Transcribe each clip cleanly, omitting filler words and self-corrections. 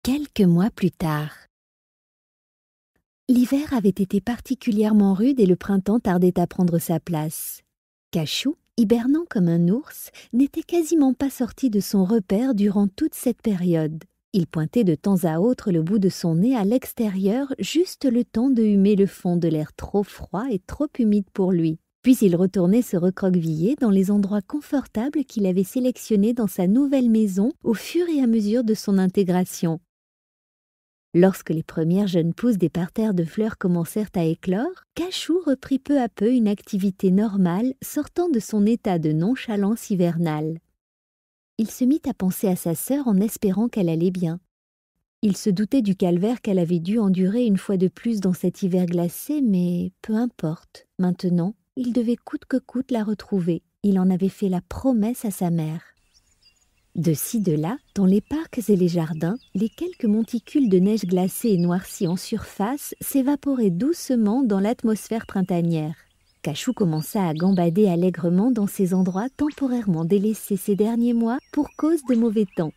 Quelques mois plus tard. L'hiver avait été particulièrement rude et le printemps tardait à prendre sa place. Cachou, hibernant comme un ours, n'était quasiment pas sorti de son repère durant toute cette période. Il pointait de temps à autre le bout de son nez à l'extérieur, juste le temps de humer le fond de l'air trop froid et trop humide pour lui. Puis il retournait se recroqueviller dans les endroits confortables qu'il avait sélectionnés dans sa nouvelle maison au fur et à mesure de son intégration. Lorsque les premières jeunes pousses des parterres de fleurs commencèrent à éclore, Cachou reprit peu à peu une activité normale sortant de son état de nonchalance hivernale. Il se mit à penser à sa sœur en espérant qu'elle allait bien. Il se doutait du calvaire qu'elle avait dû endurer une fois de plus dans cet hiver glacé, mais peu importe. Maintenant, il devait coûte que coûte la retrouver. Il en avait fait la promesse à sa mère. De ci, de là, dans les parcs et les jardins, les quelques monticules de neige glacée et noircie en surface s'évaporaient doucement dans l'atmosphère printanière. Cachou commença à gambader allègrement dans ces endroits temporairement délaissés ces derniers mois pour cause de mauvais temps.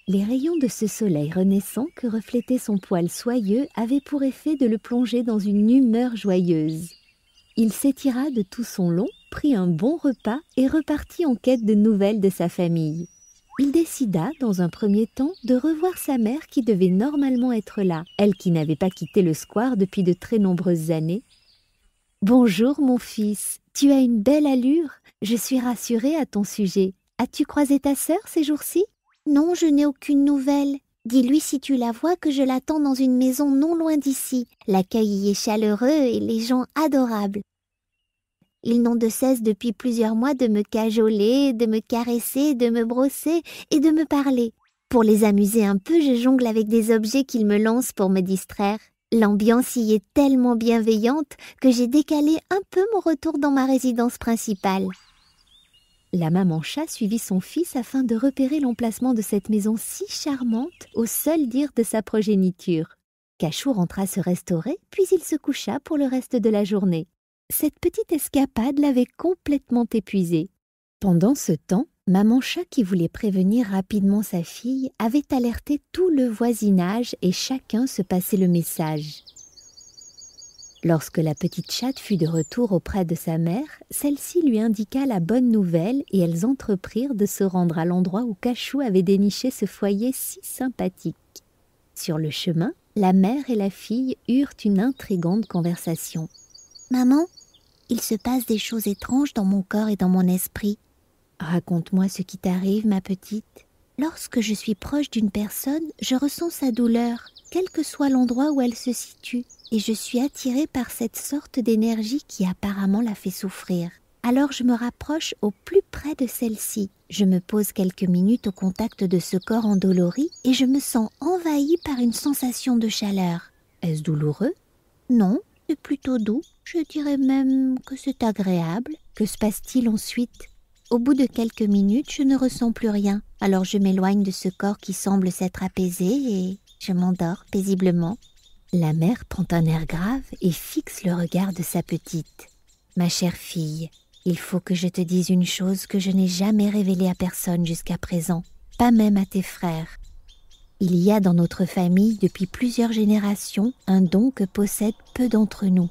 Les rayons de ce soleil renaissant que reflétait son poil soyeux avaient pour effet de le plonger dans une humeur joyeuse. Il s'étira de tout son long, prit un bon repas et repartit en quête de nouvelles de sa famille. Il décida, dans un premier temps, de revoir sa mère qui devait normalement être là, elle qui n'avait pas quitté le square depuis de très nombreuses années. « Bonjour mon fils, tu as une belle allure, je suis rassurée à ton sujet. As-tu croisé ta sœur ces jours-ci ?»« Non, je n'ai aucune nouvelle. Dis-lui si tu la vois que je l'attends dans une maison non loin d'ici. L'accueil y est chaleureux et les gens adorables. Ils n'ont de cesse depuis plusieurs mois de me cajoler, de me caresser, de me brosser et de me parler. Pour les amuser un peu, je jongle avec des objets qu'ils me lancent pour me distraire. L'ambiance y est tellement bienveillante que j'ai décalé un peu mon retour dans ma résidence principale. » La maman chat suivit son fils afin de repérer l'emplacement de cette maison si charmante au seul dire de sa progéniture. Cachou rentra se restaurer, puis il se coucha pour le reste de la journée. Cette petite escapade l'avait complètement épuisé. Pendant ce temps, maman chat qui voulait prévenir rapidement sa fille avait alerté tout le voisinage et chacun se passait le message. Lorsque la petite chatte fut de retour auprès de sa mère, celle-ci lui indiqua la bonne nouvelle et elles entreprirent de se rendre à l'endroit où Cachou avait déniché ce foyer si sympathique. Sur le chemin, la mère et la fille eurent une intrigante conversation. « Maman, il se passe des choses étranges dans mon corps et dans mon esprit. »« Raconte-moi ce qui t'arrive, ma petite. » »« Lorsque je suis proche d'une personne, je ressens sa douleur, quel que soit l'endroit où elle se situe, et je suis attirée par cette sorte d'énergie qui apparemment la fait souffrir. Alors je me rapproche au plus près de celle-ci. Je me pose quelques minutes au contact de ce corps endolori et je me sens envahie par une sensation de chaleur. »« Est-ce douloureux ?»« Non, c'est plutôt doux. Je dirais même que c'est agréable. » »« Que se passe-t-il ensuite ?» Au bout de quelques minutes, je ne ressens plus rien. Alors je m'éloigne de ce corps qui semble s'être apaisé et je m'endors paisiblement. La mère prend un air grave et fixe le regard de sa petite. « Ma chère fille, il faut que je te dise une chose que je n'ai jamais révélée à personne jusqu'à présent, pas même à tes frères. Il y a dans notre famille, depuis plusieurs générations, un don que possèdent peu d'entre nous.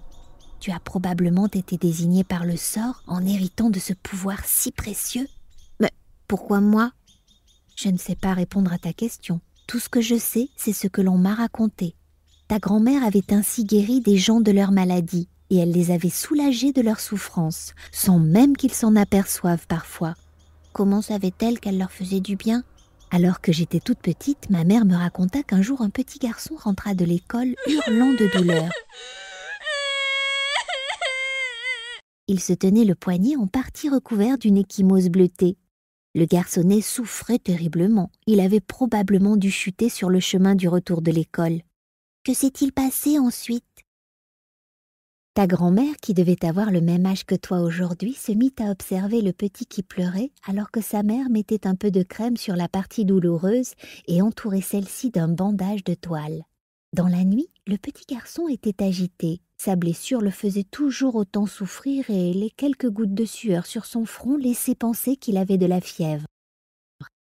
Tu as probablement été désigné par le sort en héritant de ce pouvoir si précieux. »« Mais pourquoi moi ?»« Je ne sais pas répondre à ta question. Tout ce que je sais, c'est ce que l'on m'a raconté. Ta grand-mère avait ainsi guéri des gens de leur maladie et elle les avait soulagés de leur souffrance, sans même qu'ils s'en aperçoivent parfois. »« Comment savait-elle qu'elle leur faisait du bien ?»« Alors que j'étais toute petite, ma mère me raconta qu'un jour un petit garçon rentra de l'école hurlant de douleur. Il se tenait le poignet en partie recouvert d'une ecchymose bleutée. Le garçonnet souffrait terriblement. Il avait probablement dû chuter sur le chemin du retour de l'école. Que s'est-il passé ensuite ? Ta grand-mère, qui devait avoir le même âge que toi aujourd'hui, se mit à observer le petit qui pleurait alors que sa mère mettait un peu de crème sur la partie douloureuse et entourait celle-ci d'un bandage de toile. Dans la nuit, le petit garçon était agité. Sa blessure le faisait toujours autant souffrir et les quelques gouttes de sueur sur son front laissaient penser qu'il avait de la fièvre.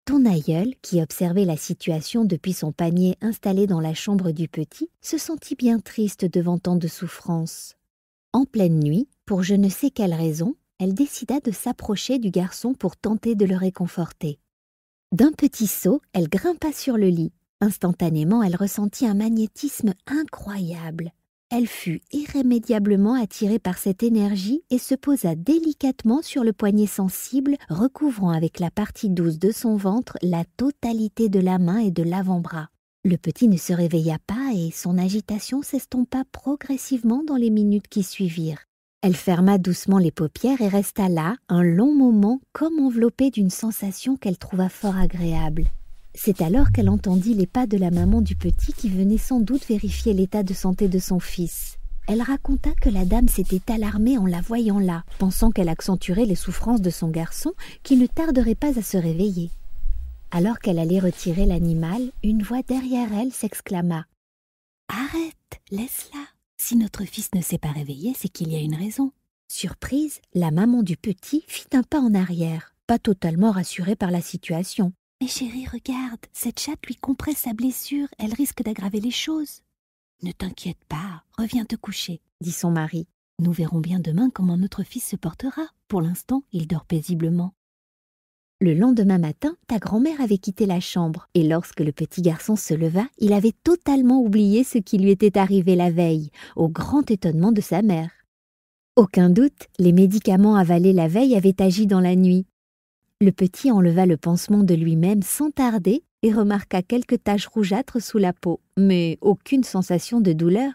Ton aïeul, qui observait la situation depuis son panier installé dans la chambre du petit, se sentit bien triste devant tant de souffrance. En pleine nuit, pour je ne sais quelle raison, elle décida de s'approcher du garçon pour tenter de le réconforter. D'un petit saut, elle grimpa sur le lit. Instantanément, elle ressentit un magnétisme incroyable. Elle fut irrémédiablement attirée par cette énergie et se posa délicatement sur le poignet sensible, recouvrant avec la partie douce de son ventre la totalité de la main et de l'avant-bras. Le petit ne se réveilla pas et son agitation s'estompa progressivement dans les minutes qui suivirent. Elle ferma doucement les paupières et resta là, un long moment, comme enveloppée d'une sensation qu'elle trouva fort agréable. C'est alors qu'elle entendit les pas de la maman du petit qui venait sans doute vérifier l'état de santé de son fils. Elle raconta que la dame s'était alarmée en la voyant là, pensant qu'elle accentuerait les souffrances de son garçon qui ne tarderait pas à se réveiller. Alors qu'elle allait retirer l'animal, une voix derrière elle s'exclama « Arrête, laisse-la. Si notre fils ne s'est pas réveillé, c'est qu'il y a une raison. » Surprise, la maman du petit fit un pas en arrière, pas totalement rassurée par la situation. « Mais chérie, regarde, cette chatte lui compresse sa blessure, elle risque d'aggraver les choses. »« Ne t'inquiète pas, reviens te coucher, » dit son mari. « Nous verrons bien demain comment notre fils se portera. Pour l'instant, il dort paisiblement. » Le lendemain matin, ta grand-mère avait quitté la chambre, et lorsque le petit garçon se leva, il avait totalement oublié ce qui lui était arrivé la veille, au grand étonnement de sa mère. Aucun doute, les médicaments avalés la veille avaient agi dans la nuit. Le petit enleva le pansement de lui-même sans tarder et remarqua quelques taches rougeâtres sous la peau, mais aucune sensation de douleur.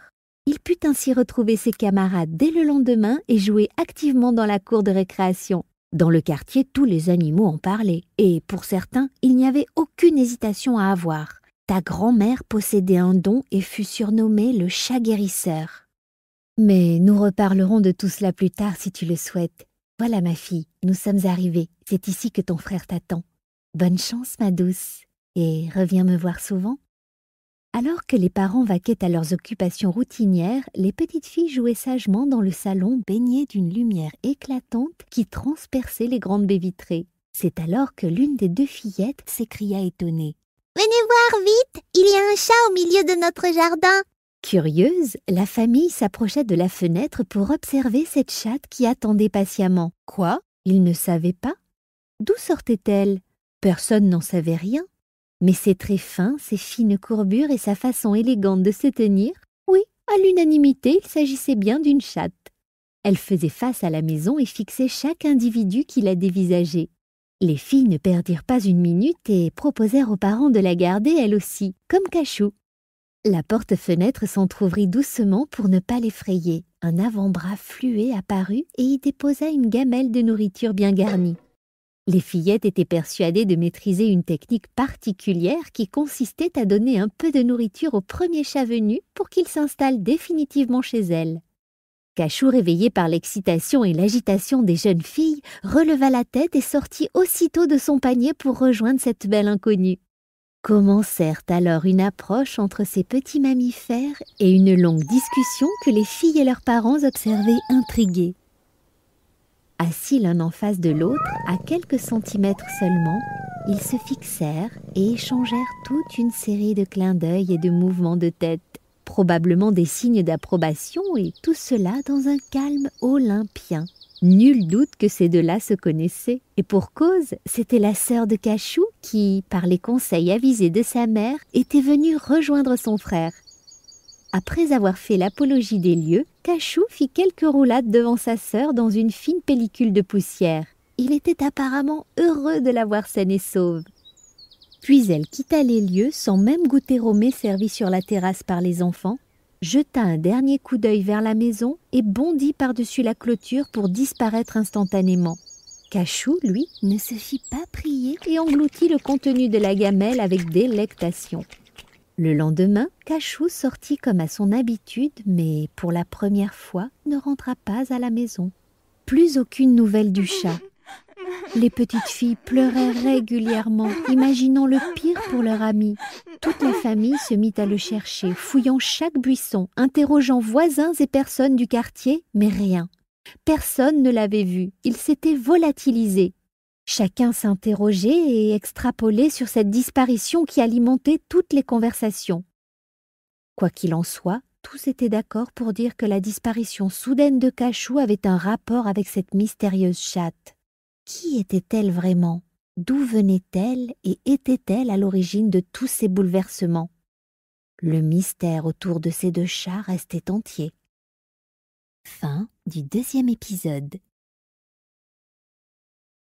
Il put ainsi retrouver ses camarades dès le lendemain et jouer activement dans la cour de récréation. Dans le quartier, tous les animaux en parlaient, et pour certains, il n'y avait aucune hésitation à avoir. Ta grand-mère possédait un don et fut surnommée le chat guérisseur. Mais nous reparlerons de tout cela plus tard si tu le souhaites. Voilà ma fille, nous sommes arrivés, c'est ici que ton frère t'attend. Bonne chance ma douce, et reviens me voir souvent. Alors que les parents vaquaient à leurs occupations routinières, les petites filles jouaient sagement dans le salon baignées d'une lumière éclatante qui transperçait les grandes baies vitrées. C'est alors que l'une des deux fillettes s'écria étonnée. « Venez voir vite, il y a un chat au milieu de notre jardin !» Curieuse, la famille s'approcha de la fenêtre pour observer cette chatte qui attendait patiemment. Quoi? Ils ne savaient pas? D'où sortait-elle? Personne n'en savait rien. Mais ses traits fins, ses fines courbures et sa façon élégante de se tenir, oui, à l'unanimité, il s'agissait bien d'une chatte. Elle faisait face à la maison et fixait chaque individu qui la dévisageait. Les filles ne perdirent pas une minute et proposèrent aux parents de la garder elle aussi, comme Cachou. La porte-fenêtre s'entr'ouvrit doucement pour ne pas l'effrayer. Un avant-bras fluet apparut et y déposa une gamelle de nourriture bien garnie. Les fillettes étaient persuadées de maîtriser une technique particulière qui consistait à donner un peu de nourriture au premier chat venu pour qu'il s'installe définitivement chez elles. Cachou, réveillé par l'excitation et l'agitation des jeunes filles, releva la tête et sortit aussitôt de son panier pour rejoindre cette belle inconnue. Commencèrent alors une approche entre ces petits mammifères et une longue discussion que les filles et leurs parents observaient intrigués. Assis l'un en face de l'autre, à quelques centimètres seulement, ils se fixèrent et échangèrent toute une série de clins d'œil et de mouvements de tête, probablement des signes d'approbation, et tout cela dans un calme olympien. Nul doute que ces deux-là se connaissaient, et pour cause, c'était la sœur de Cachou qui, par les conseils avisés de sa mère, était venue rejoindre son frère. Après avoir fait l'apologie des lieux, Cachou fit quelques roulades devant sa sœur dans une fine pellicule de poussière. Il était apparemment heureux de la voir saine et sauve. Puis elle quitta les lieux sans même goûter au mets servi sur la terrasse par les enfants, jeta un dernier coup d'œil vers la maison et bondit par-dessus la clôture pour disparaître instantanément. Cachou, lui, ne se fit pas prier et engloutit le contenu de la gamelle avec délectation. Le lendemain, Cachou sortit comme à son habitude, mais pour la première fois, ne rentra pas à la maison. Plus aucune nouvelle du chat. Les petites filles pleuraient régulièrement, imaginant le pire pour leur ami. Toute la famille se mit à le chercher, fouillant chaque buisson, interrogeant voisins et personnes du quartier, mais rien. Personne ne l'avait vu, il s'était volatilisé. Chacun s'interrogeait et extrapolait sur cette disparition qui alimentait toutes les conversations. Quoi qu'il en soit, tous étaient d'accord pour dire que la disparition soudaine de Cachou avait un rapport avec cette mystérieuse chatte. Qui était-elle vraiment? D'où venait-elle et était-elle à l'origine de tous ces bouleversements? Le mystère autour de ces deux chats restait entier. Fin du 2e épisode.